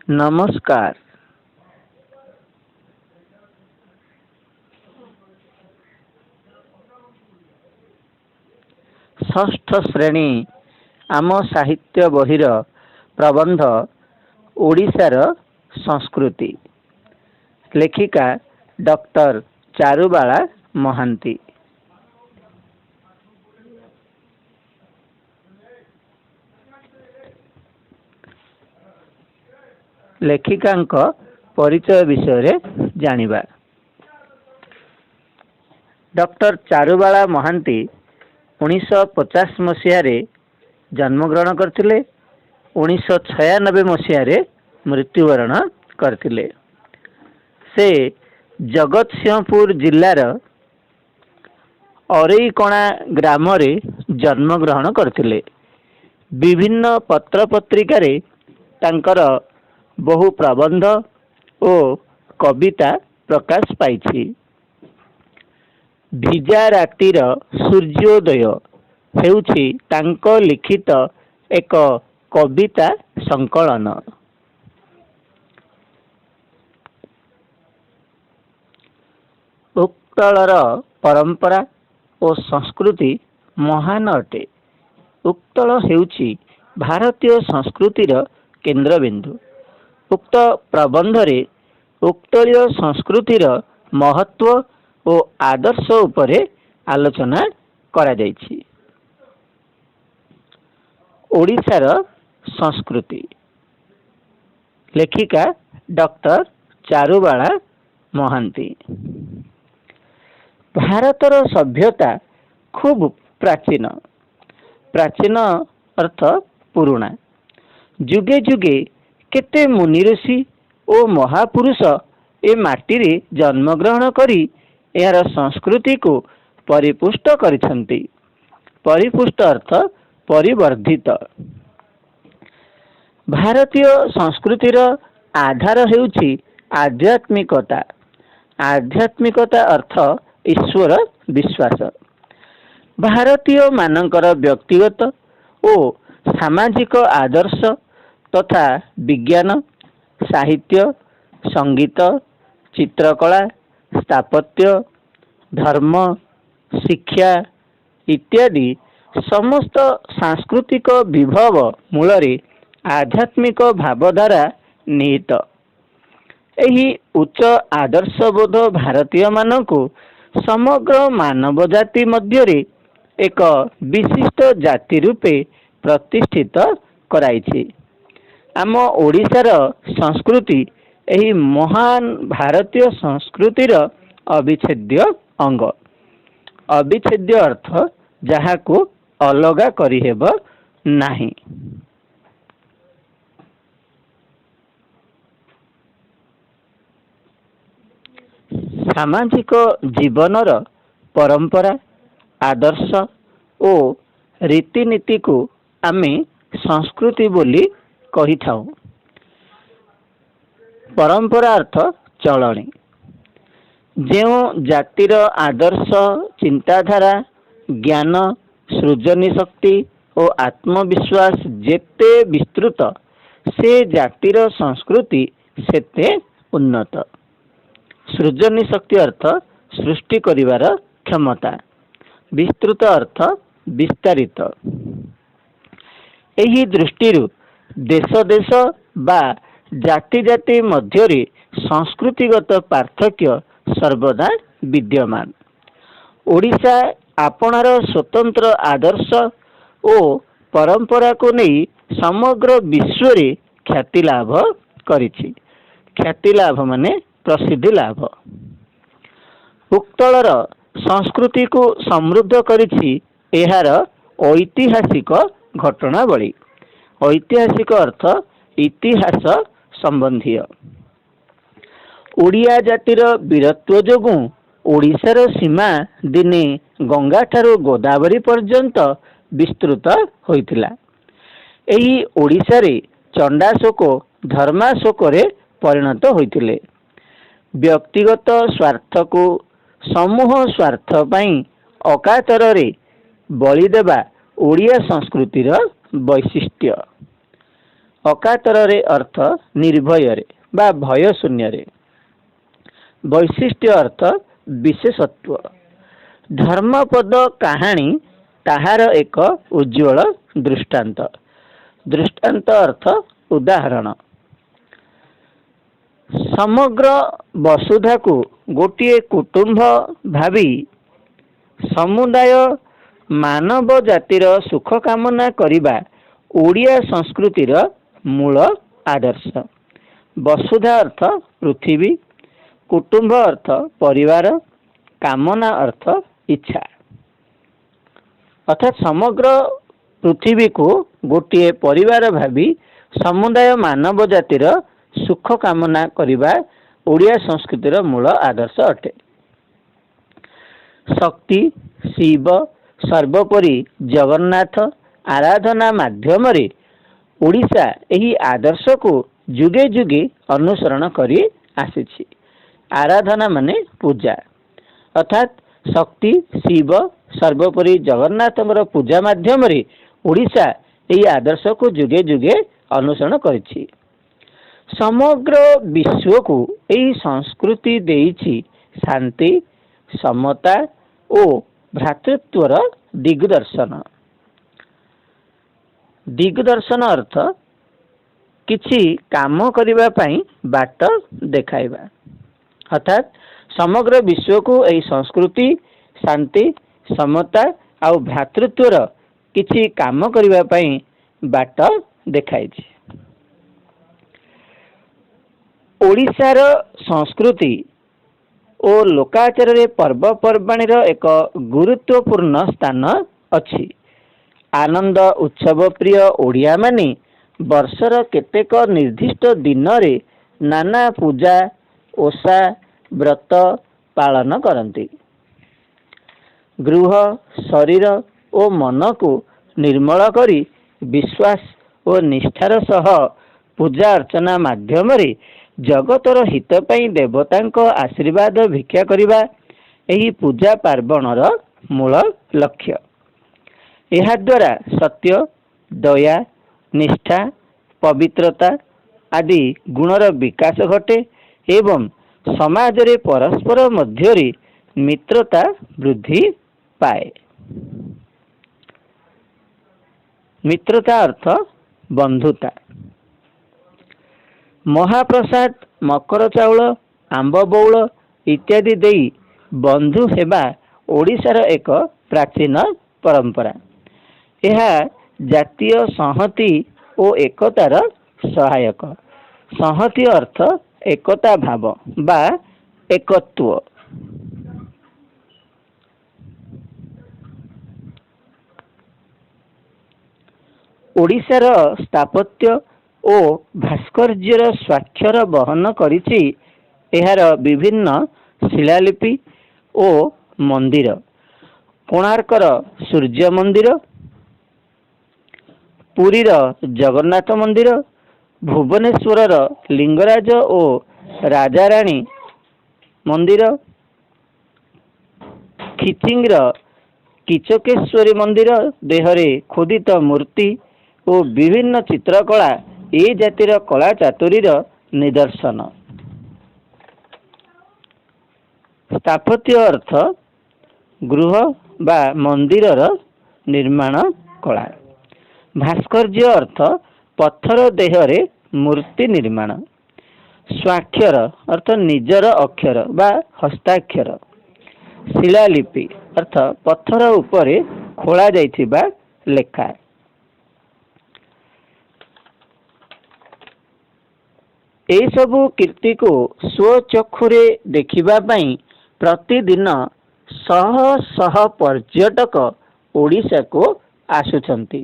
नमस्कार। षष्ठ श्रेणी आम साहित्य बहिर प्रबंध ओडिशार संस्कृति, लेखिका डॉक्टर चारुबाला महांती। लेखिका परिचय विषय जानिबा। डॉक्टर चारुबाला महांती 1950 मसीह जन्मग्रहण करथिले। 1996 मसीह मृत्युवरण करथिले। से जगतसिंहपुर जिल्लार अरईकणा ग्राम रे जन्मग्रहण करथिले। विभिन्न पत्र पत्रिका तांकर बहु प्रबंध और कविता प्रकाश पाइछि। भिजा रातिर सूर्योदय हेउछि तांको लिखित एक कविता संकलन। उत्कलर परंपरा और संस्कृति महान अटे। उत्कल हेउछि भारतीय संस्कृतिर केंद्रबिंदु। उक्त प्रबंध रे उत्कलीय संस्कृतिर महत्व और आदर्श उपरे आलोचना करा जायछि। ओडिशार संस्कृति, लेखिका डॉक्टर चारुबाला महांती। भारतर सभ्यता खूब प्राचीन। प्राचीन अर्थ पुराणा। जुगे जुगे केते मुनि ऋषि और महापुरुष ए माटी रे जन्मग्रहण करी यार संस्कृति को परिपुष्ट करिसंती। परिपुष्ट अर्थ परिवर्धित। भारतीय संस्कृतिर आधार हेउछि आध्यात्मिकता। आध्यात्मिकता अर्थ ईश्वर विश्वास। भारतीय मानकर व्यक्तिगत और सामाजिक आदर्श तथा विज्ञान, साहित्य, संगीत, चित्रकला, स्थापत्य, धर्म, शिक्षा इत्यादि समस्त सांस्कृतिक विभव मूलरे आध्यात्मिक भावधारा निहित। एही उच्च आदर्शबोध भारतीय मानकु समग्र मानव जाति मध्यरे एक विशिष्ट जाति रूपे प्रतिष्ठित कराइछि। आम ओडिशार संस्कृति एही महान भारतीय संस्कृतिर अविच्छेद्य अंग। अविच्छेद्य अर्थ जहाको अलगा करिहेब नाही। सामाजिक जीवनर परंपरा, आदर्श और रीतिनीति को आमे संस्कृति बोली कही थाउ। परंपरा अर्थ चलणी। जो जातिर आदर्श, चिंताधारा, ज्ञान, सृजनी शक्ति और आत्मविश्वास जेते विस्तृत, से जातिर संस्कृति सेते उन्नत। सृजनी शक्ति अर्थ सृष्टि करिवार क्षमता। विस्तृत अर्थ विस्तारित। एही दृष्टिरु देश देश बा जाति जाति मध्यरे संस्कृतिगत पार्थक्य सर्वदा विद्यमान। ओडिशा आपणार स्वतंत्र आदर्श और परंपरा को नहीं समग्र विश्व रे ख्याति लाभ करिछि। ख्याति लाभ माने प्रसिद्धि लाभ। उत्कलर संस्कृति को समृद्ध करिछि एहार ऐतिहासिक घटनावली। ऐतिहासिक अर्थ इतिहास संबंधी। ओडिया जातिर वीरत्व जोगु ओडिशार सीमा दिने गंगा ठारू गोदावरी पर्यंत विस्तृत होइतिला। एही ओडिशा रे चंडाशोक धर्माशोक रे परिणत होइतिले। व्यक्तिगत स्वार्थ को समूह स्वार्थ पई अकातर रे बलि देवा ओडिया संस्कृतिर वैशिष्ट्य। ଅକାତରରେ ଅର୍ଥ ନିର୍ଭୟରେ ବା ଭୟ ଶୂନ୍ୟରେ। ବୈଶିଷ୍ଟ୍ୟ ଅର୍ଥ ବିଶେଷତ୍ୱ। ଧର୍ମପଦ କାହାଣୀ ତାହାର ଏକ ଉଜ୍ଜ୍ୱଳ ଦୃଷ୍ଟାନ୍ତ। ଦୃଷ୍ଟାନ୍ତ ଅର୍ଥ ଉଦାହରଣ। ସମଗ୍ର ବସୁଧାକୁ ଗୋଟିଏ କୁଟୁମ୍ବ ଭାବି ସମୁଦାୟ ମାନବ ଜାତିର ସୁଖ କାମନା କରିବା ଓଡ଼ିଆ ସଂସ୍କୃତିର ମୂଳ ଆଦର୍ଶ। ବସୁଧା ଅର୍ଥ ପୃଥିବୀ, କୁଟୁମ୍ବ ଅର୍ଥ ପରିବାର, କାମନା ଅର୍ଥ ଇଚ୍ଛା। ଅର୍ଥାତ୍ ସମଗ୍ର ପୃଥିବୀକୁ ଗୋଟିଏ ପରିବାର ଭାବି ସମୁଦାୟ ମାନବ ଜାତିର ସୁଖ କାମନା କରିବା ଓଡ଼ିଆ ସଂସ୍କୃତିର ମୂଳ ଆଦର୍ଶ ଅଟେ। ଶକ୍ତି, ଶିବ, ସର୍ବୋପରି ଜଗନ୍ନାଥ ଆରାଧନା ମାଧ୍ୟମରେ ଓଡ଼ିଶା ଏହି ଆଦର୍ଶକୁ ଯୁଗେ ଯୁଗେ ଅନୁସରଣ କରି ଆସିଛି। ଆରାଧନା ମାନେ ପୂଜା, ଅର୍ଥାତ୍ ଶକ୍ତି, ଶିବ, ସର୍ବୋପରି ଜଗନ୍ନାଥଙ୍କର ପୂଜା ମାଧ୍ୟମରେ ଓଡ଼ିଶା ଏହି ଆଦର୍ଶକୁ ଯୁଗେ ଯୁଗେ ଅନୁସରଣ କରିଛି। ସମଗ୍ର ବିଶ୍ୱକୁ ଏହି ସଂସ୍କୃତି ଦେଇଛି ଶାନ୍ତି, ସମତା ଓ ଭ୍ରାତୃତ୍ୱର ଦିଗଦର୍ଶନ। ଦିଗଦର୍ଶନ ଅର୍ଥ କିଛି କାମ କରିବା ପାଇଁ ବାଟ ଦେଖାଇବା। ଅର୍ଥାତ୍ ସମଗ୍ର ବିଶ୍ୱକୁ ଏହି ସଂସ୍କୃତି ଶାନ୍ତି, ସମତା ଆଉ ଭ୍ରାତୃତ୍ୱର କିଛି କାମ କରିବା ପାଇଁ ବାଟ ଦେଖାଇଛି। ଓଡ଼ିଶାର ସଂସ୍କୃତି ଓ ଲୋକାଚାରରେ ପର୍ବପର୍ବାଣିର ଏକ ଗୁରୁତ୍ୱପୂର୍ଣ୍ଣ ସ୍ଥାନ ଅଛି। ଆନନ୍ଦ ଉତ୍ସବ ପ୍ରିୟ ଓଡ଼ିଆମାନେ ବର୍ଷର କେତେକ ନିର୍ଦ୍ଦିଷ୍ଟ ଦିନରେ ନାନା ପୂଜା, ଓଷା, ବ୍ରତ ପାଳନ କରନ୍ତି। ଗୃହ, ଶରୀର ଓ ମନକୁ ନିର୍ମଳ କରି ବିଶ୍ୱାସ ଓ ନିଷ୍ଠାର ସହ ପୂଜା ଅର୍ଚ୍ଚନା ମାଧ୍ୟମରେ ଜଗତର ହିତ ପାଇଁ ଦେବତାଙ୍କ ଆଶୀର୍ବାଦ ଭିକ୍ଷା କରିବା ଏହି ପୂଜା ପାର୍ବଣର ମୂଳ ଲକ୍ଷ୍ୟ। ଏହାଦ୍ୱାରା ସତ୍ୟ, ଦୟା, ନିଷ୍ଠା, ପବିତ୍ରତା ଆଦି ଗୁଣର ବିକାଶ ଘଟେ ଏବଂ ସମାଜରେ ପରସ୍ପର ମଧ୍ୟରେ ମିତ୍ରତା ବୃଦ୍ଧି ପାଏ। ମିତ୍ରତା ଅର୍ଥ ବନ୍ଧୁତା। ମହାପ୍ରସାଦ, ମକର ଚାଉଳ, ଆମ୍ବ ବଉଳ ଇତ୍ୟାଦି ଦେଇ ବନ୍ଧୁ ହେବା ଓଡ଼ିଶାର ଏକ ପ୍ରାଚୀନ ପରମ୍ପରା। ଏହା ଜାତୀୟ ସଂହତି ଓ ଏକତାର ସହାୟକ। ସଂହତି ଅର୍ଥ ଏକତା ଭାବ ବା ଏକତ୍ୱ। ଓଡ଼ିଶାର ସ୍ଥାପତ୍ୟ ଓ ଭାସ୍କର୍ଯ୍ୟର ସ୍ୱାକ୍ଷର ବହନ କରିଛି ଏହାର ବିଭିନ୍ନ ଶିଳାଲିପି ଓ ମନ୍ଦିର। କୋଣାର୍କର ସୂର୍ଯ୍ୟ ମନ୍ଦିର, ପୁରୀର ଜଗନ୍ନାଥ ମନ୍ଦିର, ଭୁବନେଶ୍ୱରର ଲିଙ୍ଗରାଜ ଓ ରାଜାରାଣୀ ମନ୍ଦିର, ଖିଚିଙ୍ଗର କିଚକେଶ୍ୱରୀ ମନ୍ଦିର ଦେହରେ ଖୋଦିତ ମୂର୍ତ୍ତି ଓ ବିଭିନ୍ନ ଚିତ୍ରକଳା ଏ ଜାତିର କଳା ଚାତୁରୀର ନିଦର୍ଶନ। ସ୍ଥାପତ୍ୟ ଅର୍ଥ ଗୃହ ବା ମନ୍ଦିରର ନିର୍ମାଣ କଳା। ଭାସ୍କର୍ଯ୍ୟ ଅର୍ଥ ପଥର ଦେହରେ ମୂର୍ତ୍ତି ନିର୍ମାଣ। ସ୍ୱାକ୍ଷର ଅର୍ଥ ନିଜର ଅକ୍ଷର ବା ହସ୍ତାକ୍ଷର। ଶିଳାଲିପି ଅର୍ଥ ପଥର ଉପରେ ଖୋଳା ଯାଇଥିବା ଲେଖା। ଏସବୁ କୀର୍ତ୍ତିକୁ ସ୍ୱଚକ୍ଷୁରେ ଦେଖିବା ପାଇଁ ପ୍ରତିଦିନ ଶହ ଶହ ପର୍ଯ୍ୟଟକ ଓଡ଼ିଶାକୁ ଆସୁଛନ୍ତି।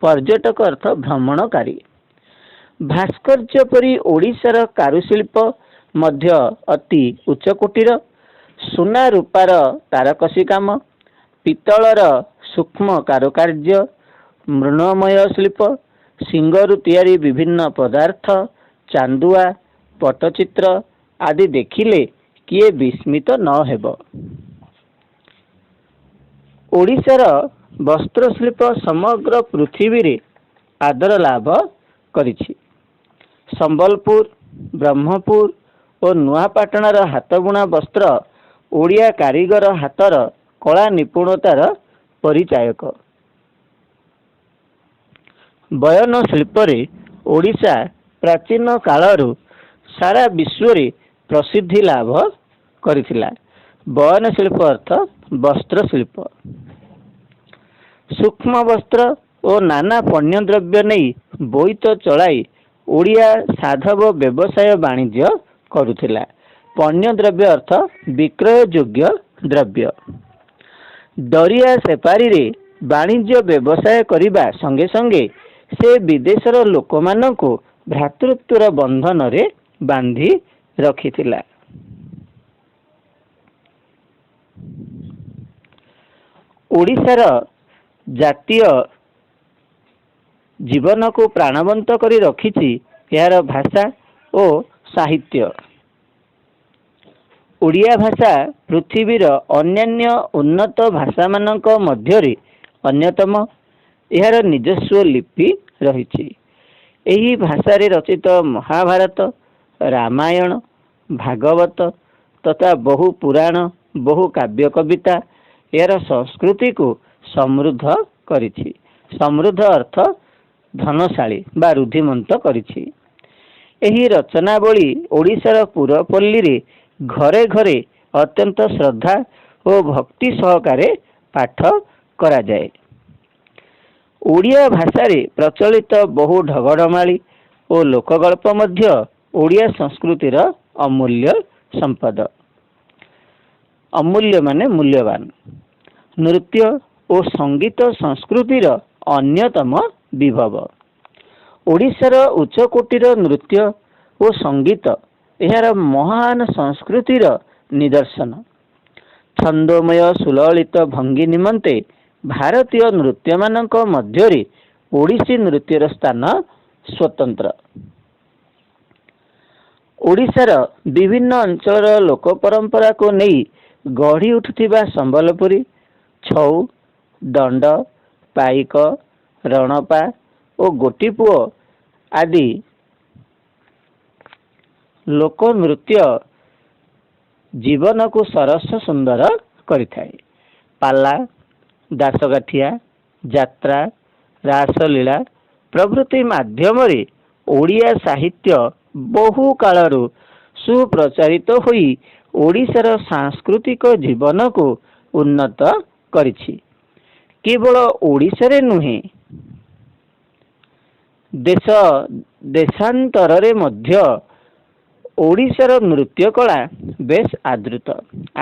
ପର୍ଯ୍ୟଟକ ଅର୍ଥ ଭ୍ରମଣକାରୀ। ଭାସ୍କର୍ଯ୍ୟ ପରି ଓଡ଼ିଶାର କାରୁଶିଳ୍ପ ମଧ୍ୟ ଅତି ଉଚ୍ଚକୋଟୀର। ସୁନା ରୂପାର ତାରକସି କାମ, ପିତ୍ତଳର ସୂକ୍ଷ୍ମ କାରୁକାର୍ଯ୍ୟ, ମୃଣ୍ମୟ ଶିଳ୍ପ, ଶିଙ୍ଗରୁ ତିଆରି ବିଭିନ୍ନ ପଦାର୍ଥ, ଚାନ୍ଦୁଆ, ପଟ୍ଟଚିତ୍ର ଆଦି ଦେଖିଲେ କିଏ ବିସ୍ମିତ ନ ହେବ। ଓଡ଼ିଶାର ବସ୍ତ୍ରଶିଳ୍ପ ସମଗ୍ର ପୃଥିବୀରେ ଆଦର ଲାଭ କରିଛି। ସମ୍ବଲପୁର, ବ୍ରହ୍ମପୁର ଓ ନୂଆପାଟଣାର ହାତବୁଣା ବସ୍ତ୍ର ଓଡ଼ିଆ କାରିଗର ହାତର କଳା ନିପୁଣତାର ପରିଚାୟକ। ବୟନ ଶିଳ୍ପରେ ଓଡ଼ିଶା ପ୍ରାଚୀନ କାଳରୁ ସାରା ବିଶ୍ୱରେ ପ୍ରସିଦ୍ଧି ଲାଭ କରିଥିଲା। ବୟନ ଶିଳ୍ପ ଅର୍ଥ ବସ୍ତ୍ର ଶିଳ୍ପ। ସୂକ୍ଷ୍ମ ବସ୍ତ୍ର ଓ ନାନା ପଣ୍ୟଦ୍ରବ୍ୟ ନେଇ ବୋଇତ ଚଳାଇ ଓଡ଼ିଆ ସାଧବ ବ୍ୟବସାୟ ବାଣିଜ୍ୟ କରୁଥିଲା। ପଣ୍ୟଦ୍ରବ୍ୟ ଅର୍ଥ ବିକ୍ରୟ ଯୋଗ୍ୟ ଦ୍ରବ୍ୟ। ଦରିଆ ସେପାରିରେ ବାଣିଜ୍ୟ ବ୍ୟବସାୟ କରିବା ସଙ୍ଗେ ସଙ୍ଗେ ସେ ବିଦେଶର ଲୋକମାନଙ୍କୁ ଭ୍ରାତୃତ୍ୱର ବନ୍ଧନରେ ବାନ୍ଧି ରଖିଥିଲା। ଓଡ଼ିଶାର ଜାତୀୟ ଜୀବନକୁ ପ୍ରାଣବନ୍ତ କରି ରଖିଛି ଏହାର ଭାଷା ଓ ସାହିତ୍ୟ। ଓଡ଼ିଆ ଭାଷା ପୃଥିବୀର ଅନ୍ୟାନ୍ୟ ଉନ୍ନତ ଭାଷାମାନଙ୍କ ମଧ୍ୟରେ ଅନ୍ୟତମ। ଏହାର ନିଜସ୍ୱ ଲିପି ରହିଛି। ଏହି ଭାଷାରେ ରଚିତ ମହାଭାରତ, ରାମାୟଣ, ଭାଗବତ ତଥା ବହୁ ପୁରାଣ, ବହୁ କାବ୍ୟ କବିତା ଏହାର ସଂସ୍କୃତିକୁ ସମୃଦ୍ଧ କରିଛି। ସମୃଦ୍ଧ ଅର୍ଥ ଧନଶାଳୀ ବା ରୁଦ୍ଧିମନ୍ତ କରିଛି। ଏହି ରଚନାବଳୀ ଓଡ଼ିଶାର ପୁରପଲ୍ଲୀରେ ଘରେ ଘରେ ଅତ୍ୟନ୍ତ ଶ୍ରଦ୍ଧା ଓ ଭକ୍ତି ସହକାରେ ପାଠ କରାଯାଏ। ଓଡ଼ିଆ ଭାଷାରେ ପ୍ରଚଳିତ ବହୁ ଢଗଢମାଳି ଓ ଲୋକଗଳ୍ପ ମଧ୍ୟ ଓଡ଼ିଆ ସଂସ୍କୃତିର ଅମୂଲ୍ୟ ସମ୍ପଦ। ଅମୂଲ୍ୟ ମାନେ ମୂଲ୍ୟବାନ। ନୃତ୍ୟ ଓ ସଙ୍ଗୀତ ସଂସ୍କୃତିର ଅନ୍ୟତମ ବିଭବ। ଓଡ଼ିଶାର ଉଚ୍ଚକୋଟୀର ନୃତ୍ୟ ଓ ସଙ୍ଗୀତ ଏହାର ମହାନ ସଂସ୍କୃତିର ନିଦର୍ଶନ। ଛନ୍ଦମୟ ସୁଲଳିତ ଭଙ୍ଗୀ ନିମନ୍ତେ ଭାରତୀୟ ନୃତ୍ୟମାନଙ୍କ ମଧ୍ୟରେ ଓଡ଼ିଶୀ ନୃତ୍ୟର ସ୍ଥାନ ସ୍ୱତନ୍ତ୍ର। ଓଡ଼ିଶାର ବିଭିନ୍ନ ଅଞ୍ଚଳର ଲୋକ ପରମ୍ପରାକୁ ନେଇ ଗଢ଼ି ଉଠୁଥିବା ସମ୍ବଲପୁରୀ, ଛଉ, ଦଣ୍ଡ, ପାଇକ, ରଣପା ଓ ଗୋଟିପୁଅ ଆଦି ଲୋକନୃତ୍ୟ ଜୀବନକୁ ସରସ ସୁନ୍ଦର କରିଥାଏ। ପାଲା, ଦାସକାଠିଆ, ଯାତ୍ରା, ରାସଲୀଳା ପ୍ରଭୃତି ମାଧ୍ୟମରେ ଓଡ଼ିଆ ସାହିତ୍ୟ ବହୁ କାଳରୁ ସୁପ୍ରଚାରିତ ହୋଇ ଓଡ଼ିଶାର ସାଂସ୍କୃତିକ ଜୀବନକୁ ଉନ୍ନତ କରିଛି। କେବଳ ଓଡ଼ିଶାରେ ନୁହେଁ, ଦେଶ ଦେଶାନ୍ତରରେ ମଧ୍ୟ ଓଡ଼ିଶାର ନୃତ୍ୟ କଳା ବେଶ ଆଦୃତ।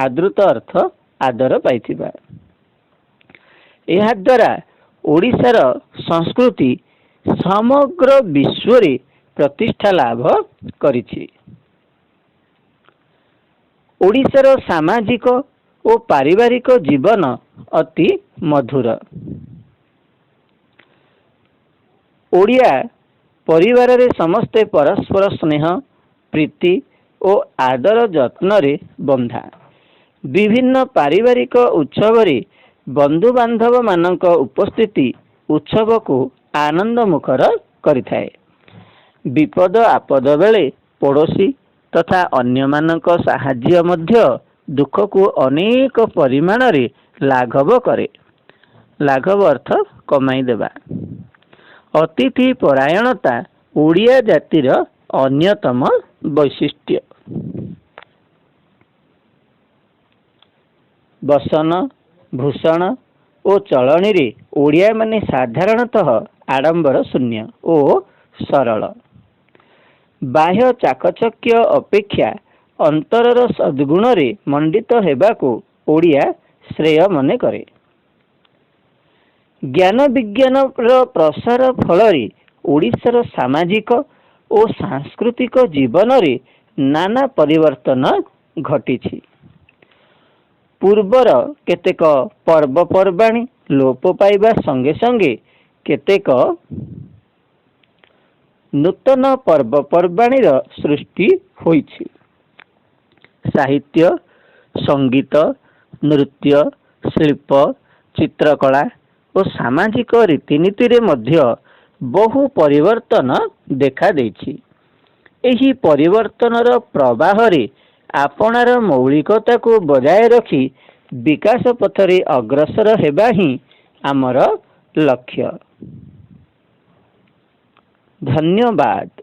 ଆଦୃତ ଅର୍ଥ ଆଦର ପାଇଥିବା। ଏହାଦ୍ୱାରା ଓଡ଼ିଶାର ସଂସ୍କୃତି ସମଗ୍ର ବିଶ୍ୱରେ ପ୍ରତିଷ୍ଠା ଲାଭ କରିଛି। ଓଡ଼ିଶାର ସାମାଜିକ ଓ ପାରିବାରିକ ଜୀବନ ଅତି ମଧୁର। ଓଡ଼ିଆ ପରିବାରରେ ସମସ୍ତେ ପରସ୍ପର ସ୍ନେହ, ପ୍ରୀତି ଓ ଆଦର ଯତ୍ନରେ ବନ୍ଧା। ବିଭିନ୍ନ ପାରିବାରିକ ଉତ୍ସବରେ ବନ୍ଧୁବାନ୍ଧବ ମାନଙ୍କ ଉପସ୍ଥିତି ଉତ୍ସବକୁ ଆନନ୍ଦ ମୁଖର କରିଥାଏ। ବିପଦ ଆପଦ ବେଳେ ପଡ଼ୋଶୀ ତଥା ଅନ୍ୟମାନଙ୍କ ସାହାଯ୍ୟ ମଧ୍ୟ ଦୁଃଖକୁ ଅନେକ ପରିମାଣରେ ଲାଘବ କରେ। ଲାଘବ ଅର୍ଥ କମାଇ ଦେବା। ଅତିଥି ପରାୟଣତା ଓଡ଼ିଆ ଜାତିର ଅନ୍ୟତମ ବୈଶିଷ୍ଟ୍ୟ। ବସନ, ଭୂଷଣ ଓ ଚଳଣୀରେ ଓଡ଼ିଆମାନେ ସାଧାରଣତଃ ଆଡ଼ମ୍ବର ଶୂନ୍ୟ ଓ ସରଳ। ବାହ୍ୟ ଚାକଚକ୍ୟ ଅପେକ୍ଷା ଅନ୍ତରର ସଦ୍ଗୁଣରେ ମଣ୍ଡିତ ହେବାକୁ ଓଡ଼ିଆ ଶ୍ରେୟ ମନେ କରେ। ଜ୍ଞାନ ବିଜ୍ଞାନର ପ୍ରସାର ଫଳରେ ଓଡ଼ିଶାର ସାମାଜିକ ଓ ସାଂସ୍କୃତିକ ଜୀବନରେ ନାନା ପରିବର୍ତ୍ତନ ଘଟିଛି। ପୂର୍ବର କେତେକ ପର୍ବପର୍ବାଣୀ ଲୋପ ପାଇବା ସଙ୍ଗେ ସଙ୍ଗେ କେତେକ ନୂତନ ପର୍ବପର୍ବାଣୀର ସୃଷ୍ଟି ହୋଇଛି। ସାହିତ୍ୟ, ସଙ୍ଗୀତ, ନୃତ୍ୟ, ଶିଳ୍ପ, ଚିତ୍ରକଳା ଓ ସାମାଜିକ ରୀତିନୀତିରେ ମଧ୍ୟ ବହୁ ପରିବର୍ତ୍ତନ ଦେଖାଦେଇଛି। ଏହି ପରିବର୍ତ୍ତନର ପ୍ରବାହରେ ଆପଣାର ମୌଳିକତାକୁ ବଜାୟ ରଖି ବିକାଶ ପଥରେ ଅଗ୍ରସର ହେବା ହିଁ ଆମର ଲକ୍ଷ୍ୟ। ଧନ୍ୟବାଦ।